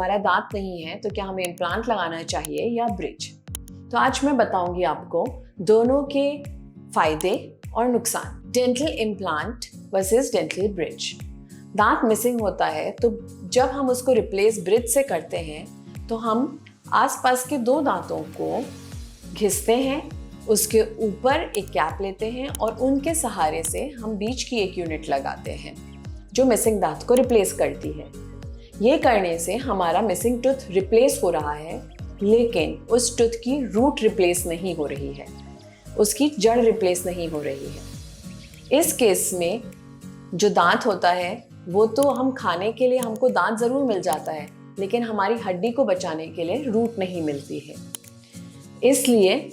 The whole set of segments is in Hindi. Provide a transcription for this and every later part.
हमारा दांत नहीं है तो क्या हमें इम्प्लांट लगाना चाहिए या ब्रिज। तो आज मैं बताऊंगी आपको दोनों के फायदे और नुकसान। Dental implant versus dental bridge. दांत मिसिंग होता है तो जब हम उसको रिप्लेस ब्रिज से करते हैं तो हम आसपास के दो दांतों को घिसते हैं, उसके ऊपर एक कैप लेते हैं और उनके सहारे से हम बीच की एक यूनिट लगाते हैं जो मिसिंग दांत को रिप्लेस करती है। ये करने से हमारा मिसिंग टूथ रिप्लेस हो रहा है, लेकिन उस टूथ की रूट रिप्लेस नहीं हो रही है, उसकी जड़ रिप्लेस नहीं हो रही है। इस केस में जो दांत होता है वो तो हम खाने के लिए हमको दांत ज़रूर मिल जाता है, लेकिन हमारी हड्डी को बचाने के लिए रूट नहीं मिलती है। इसलिए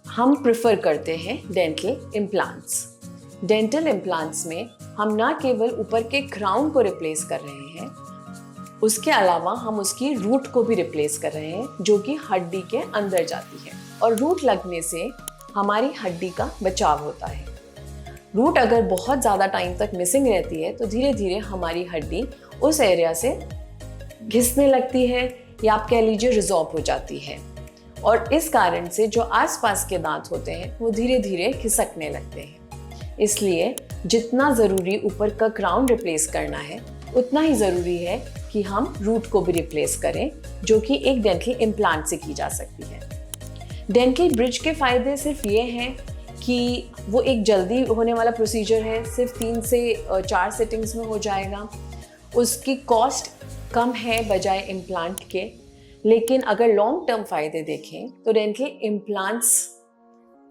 हम प्रेफर करते हैं डेंटल इम्प्लांट्स। डेंटल इम्प्लांट्स में हम ना केवल ऊपर के क्राउन को रिप्लेस कर रहे हैं, उसके अलावा हम उसकी रूट को भी रिप्लेस कर रहे हैं जो कि हड्डी के अंदर जाती है। और रूट लगने से हमारी हड्डी का बचाव होता है। रूट अगर बहुत ज़्यादा टाइम तक मिसिंग रहती है तो धीरे धीरे हमारी हड्डी उस एरिया से घिसने लगती है या आप कह लीजिए रिजॉर्ब हो जाती है, और इस कारण से जो आसपास के दांत होते हैं वो धीरे धीरे खिसकने लगते हैं। इसलिए जितना ज़रूरी ऊपर का क्राउन रिप्लेस करना है उतना ही ज़रूरी है कि हम रूट को भी रिप्लेस करें, जो कि एक डेंटल इम्प्लांट से की जा सकती है। डेंटल ब्रिज के फ़ायदे सिर्फ ये हैं कि वो एक जल्दी होने वाला प्रोसीजर है, सिर्फ 3 से 4 सिटिंग्स में हो जाएगा। उसकी कॉस्ट कम है बजाय इम्प्लांट के। लेकिन अगर लॉन्ग टर्म फ़ायदे देखें तो डेंटल इम्प्लांट्स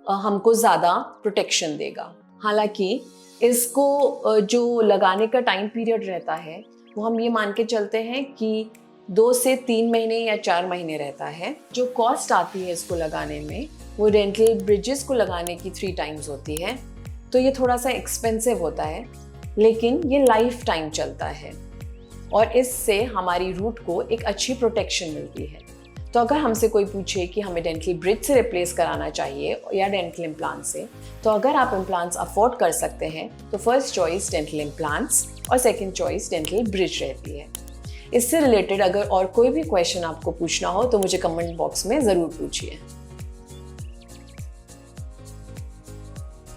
हमको ज़्यादा प्रोटेक्शन देगा। हालांकि इसको जो लगाने का टाइम पीरियड रहता है वो हम ये मान के चलते हैं कि 2 से 3 महीने या 4 महीने रहता है। जो कॉस्ट आती है इसको लगाने में वो डेंटल ब्रिजेस को लगाने की 3 टाइम्स होती है, तो ये थोड़ा सा एक्सपेंसिव होता है, लेकिन ये लाइफ टाइम चलता है और इससे हमारी रूट को एक अच्छी प्रोटेक्शन मिलती है। तो अगर हमसे कोई पूछे कि हमें डेंटल ब्रिज से रिप्लेस कराना चाहिए या डेंटल इम्प्लांट से, तो अगर आप इम्प्लांट्स अफोर्ड कर सकते हैं तो फर्स्ट चॉइस डेंटल इम्प्लांट्स और सेकंड चॉइस डेंटल ब्रिज रहती है। इससे रिलेटेड अगर और कोई भी क्वेश्चन आपको पूछना हो तो मुझे कमेंट बॉक्स में ज़रूर पूछिए।